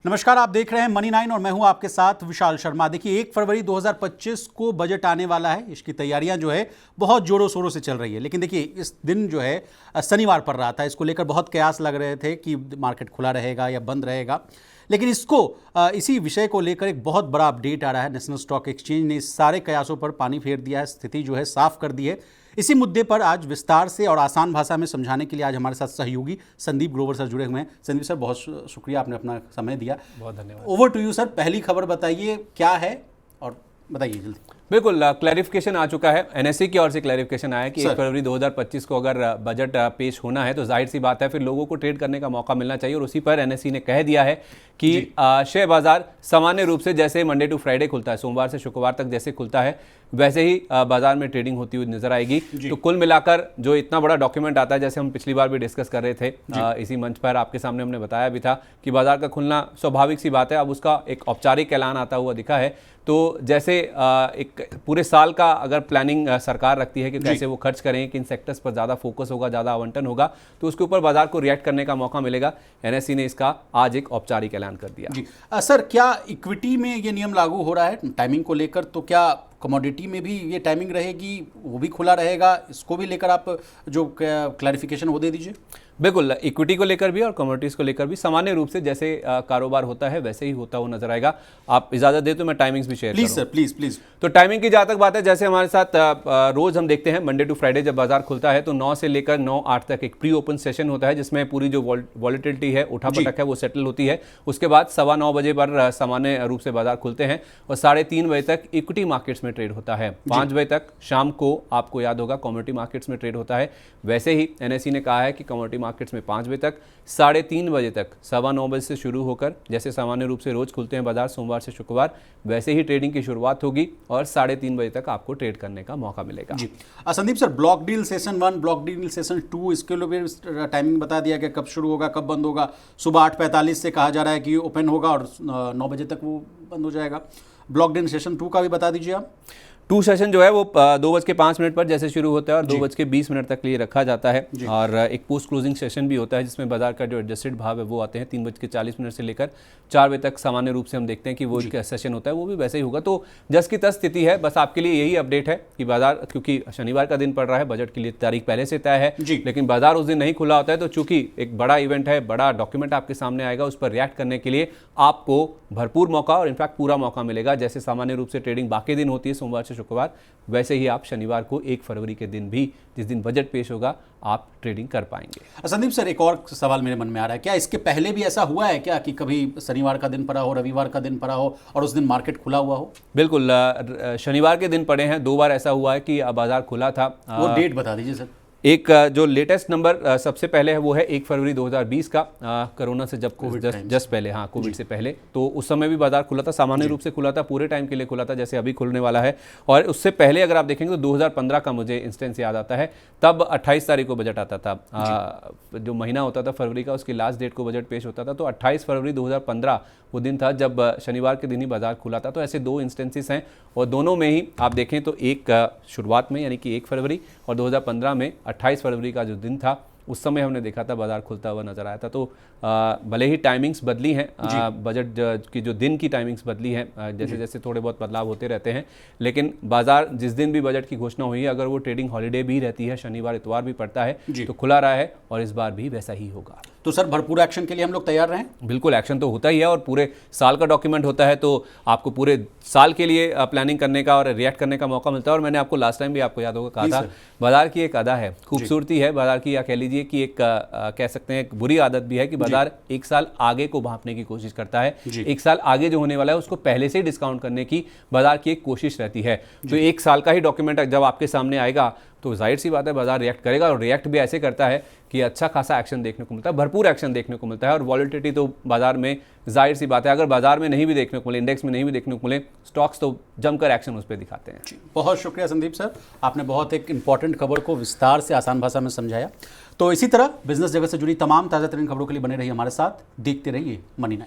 नमस्कार, आप देख रहे हैं मनी 9 और मैं हूं आपके साथ विशाल शर्मा। देखिए 1 फरवरी 2025 को बजट आने वाला है। इसकी तैयारियां जो है बहुत जोरों शोरों से चल रही है। लेकिन देखिए इस दिन जो है शनिवार पड़ रहा था, इसको लेकर बहुत कयास लग रहे थे कि मार्केट खुला रहेगा या बंद रहेगा। लेकिन इसी विषय को लेकर एक बहुत बड़ा अपडेट आ रहा है। नेशनल स्टॉक एक्सचेंज ने इस सारे कयासों पर पानी फेर दिया है, स्थिति जो है साफ कर दी है। इसी मुद्दे पर आज विस्तार से और आसान भाषा में समझाने के लिए आज हमारे साथ सहयोगी संदीप ग्रोवर सर जुड़े हुए हैं। संदीप सर, बहुत शुक्रिया, आपने अपना समय दिया। बहुत धन्यवाद। ओवर टू यू सर, पहली खबर बताइए क्या है और बताइए जल्दी। बिल्कुल, क्लैरिफिकेशन आ चुका है। एनएसई की ओर से क्लैरिफिकेशन आया कि 1 फरवरी 2025 को अगर बजट पेश होना है तो जाहिर सी बात है फिर लोगों को ट्रेड करने का मौका मिलना चाहिए। और उसी पर एनएसई ने कह दिया है कि शेयर बाजार सामान्य रूप से जैसे मंडे टू फ्राइडे खुलता है, सोमवार से शुक्रवार तक जैसे खुलता है, वैसे ही बाजार में ट्रेडिंग होती हुई नजर आएगी। तो कुल मिलाकर जो इतना बड़ा डॉक्यूमेंट आता है, जैसे हम पिछली बार भी डिस्कस कर रहे थे, इसी मंच पर आपके सामने हमने बताया भी था कि बाजार का खुलना स्वाभाविक सी बात है। अब उसका एक औपचारिक ऐलान आता हुआ दिखा है। तो जैसे एक पूरे साल का अगर प्लानिंग सरकार रखती है कि कैसे वो खर्च करें, किन सेक्टर्स पर ज़्यादा फोकस होगा, ज़्यादा आवंटन होगा, तो उसके ऊपर बाजार को रिएक्ट करने का मौका मिलेगा। एनएसई ने इसका आज एक औपचारिक ऐलान कर दिया। जी सर, क्या इक्विटी में ये नियम लागू हो रहा है टाइमिंग को लेकर? तो क्या कमोडिटी में भी ये टाइमिंग रहेगी, वो भी खुला रहेगा? इसको भी लेकर आप जो क्लैरिफिकेशन वो दे दीजिए। बिल्कुल, इक्विटी को लेकर भी और कमोडिटीज को लेकर भी सामान्य रूप से जैसे कारोबार होता है वैसे ही होता हुआ नजर आएगा। आप इजाजत दे तो मैं टाइमिंग्स भी शेयर प्लीज सर, प्लीज। तो टाइमिंग की जहाँ तक बात है, जैसे हमारे साथ रोज हम देखते हैं मंडे टू फ्राइडे जब बाजार खुलता है तो 9 से लेकर 9-8 तक एक प्री ओपन सेशन होता है जिसमें पूरी जो वॉलेटिलिटी है, उठापटक है, वो सेटल होती है। उसके बाद 9:15 बजे पर सामान्य रूप से बाजार खुलते हैं और 3:30 बजे तक इक्विटी मार्केट्स में ट्रेड होता है। 5 बजे तक शाम को आपको याद होगा कमोडिटी मार्केट्स में ट्रेड होता है। वैसे ही एनएसई ने कहा है कि कमोडिटी मार्केट्स में 5 बजे तक, 3:30 बजे तक, 9:15 बजे से शुरू होकर जैसे सामान्य रूप से रोज खुलते हैं बाजार सोमवार से शुक्रवार, वैसे ही ट्रेडिंग की शुरुआत होगी और 3:30 बजे तक आपको ट्रेड करने का मौका मिलेगा। जी Sandeep sir, block deal session 1, block deal session 2, इसके लिए टाइमिंग बता दिया कि कब शुरू होगा, कब बंद होगा। सुबह 8:45 से कहा जा रहा है कि ओपन होगा और 9 बजे तक वो बंद हो जाएगा। ब्लॉक डील सेशन 2 का भी बता दीजिए आप। 2 सेशन जो है वो 2:05 पर जैसे शुरू होता है और 2:20 तक लिए रखा जाता है। और एक पोस्ट क्लोजिंग सेशन भी होता है जिसमें बाजार का जो एडजस्टेड भाव है वो आते हैं 3:40 से लेकर 4 बजे तक। सामान्य रूप से हम देखते हैं कि वो एक सेशन होता है, वो भी वैसे ही होगा। तो जस की तस स्थिति है। बस आपके लिए यही अपडेट है कि बाजार, क्योंकि शनिवार का दिन पड़ रहा है, बजट के लिए तारीख पहले से तय है, लेकिन बाजार उस दिन नहीं खुला होता है। तो चूंकि एक बड़ा इवेंट है, बड़ा डॉक्यूमेंट आपके सामने आएगा, उस पर रिएक्ट करने के लिए आपको भरपूर मौका और इनफैक्ट पूरा मौका मिलेगा। जैसे सामान्य रूप से ट्रेडिंग बाकी दिन होती है सोमवार से शुक्रवार, वैसे ही आप शनिवार को 1 फरवरी के दिन भी, जिस दिन बजट पेश होगा, आप ट्रेडिंग कर पाएंगे। संदीप सर, एक और सवाल मेरे मन में आ रहा है, क्या इसके पहले भी ऐसा हुआ है क्या कि कभी शनिवार का दिन पड़ा हो, रविवार का दिन पड़ा हो और उस दिन मार्केट खुला हुआ हो? बिल्कुल, शनिवार के दिन पड़े हैं। 2 बार ऐसा हुआ है कि बाजार खुला था। वो डेट बता दीजिए सर। एक जो लेटेस्ट नंबर सबसे पहले है वो है 1 फरवरी 2020 का, कोरोना से जब जस्ट पहले, हाँ कोविड से पहले। तो उस समय भी बाजार खुला था, सामान्य रूप से खुला था, पूरे टाइम के लिए खुला था जैसे अभी खुलने वाला है। और उससे पहले अगर आप देखेंगे तो 2015 का मुझे इंस्टेंस याद आता है। तब 28 तारीख को बजट आता था। जो महीना होता था फरवरी का, उसकी लास्ट डेट को बजट पेश होता था। तो 28 फरवरी 2015 वो दिन था जब शनिवार के दिन ही बाजार खुला था। तो ऐसे 2 इंस्टेंसेस हैं और दोनों में ही आप देखें तो एक शुरुआत में यानी कि 1 फरवरी और 2015 में 28 फरवरी का जो दिन था, उस समय हमने देखा था बाजार खुलता हुआ नजर आया था। तो भले ही टाइमिंग्स बदली हैं, बजट की जो दिन की टाइमिंग्स बदली हैं, जैसे जैसे थोड़े बहुत बदलाव होते रहते हैं, लेकिन बाजार जिस दिन भी बजट की घोषणा हुई है, अगर वो ट्रेडिंग हॉलीडे भी रहती है, शनिवार इतवार भी पड़ता है, तो खुला रहा है और इस बार भी वैसा ही होगा। तो सर भरपूर एक्शन के लिए हम लोग तैयार रहें? बिल्कुल, एक्शन तो होता ही है और पूरे साल का डॉक्यूमेंट होता है, तो आपको पूरे साल के लिए प्लानिंग करने का और रिएक्ट करने का मौका मिलता है। और मैंने आपको लास्ट टाइम भी आपको याद होगा कहा था, बाजार की एक अदा है, खूबसूरती है बाजार की, या कह लीजिए कि एक कह सकते हैं एक बुरी आदत भी है कि बाजार 1 साल आगे को भांपने की कोशिश करता है। 1 साल आगे जो होने वाला है उसको पहले से ही डिस्काउंट करने की बाजार की एक कोशिश रहती है। तो 1 साल का ही डॉक्यूमेंट जब आपके सामने आएगा तो जाहिर सी बात है बाजार रिएक्ट करेगा और रिएक्ट भी ऐसे करता है कि अच्छा खासा एक्शन देखने को मिलता है, भरपूर एक्शन देखने को मिलता है। और वॉलेटिलिटी तो बाजार में जाहिर सी बात है, अगर बाजार में नहीं भी देखने को मिले, इंडेक्स में नहीं भी देखने को मिले, स्टॉक्स तो जमकर एक्शन उस पर दिखाते हैं। बहुत शुक्रिया संदीप सर, आपने बहुत एक इंपॉर्टेंट खबर को विस्तार से आसान भाषा में समझाया। तो इसी तरह बिजनेस जगत से जुड़ी तमाम ताज़ा तरीन खबरों के लिए बने रहिए हमारे साथ, देखते रहिए मनी 9।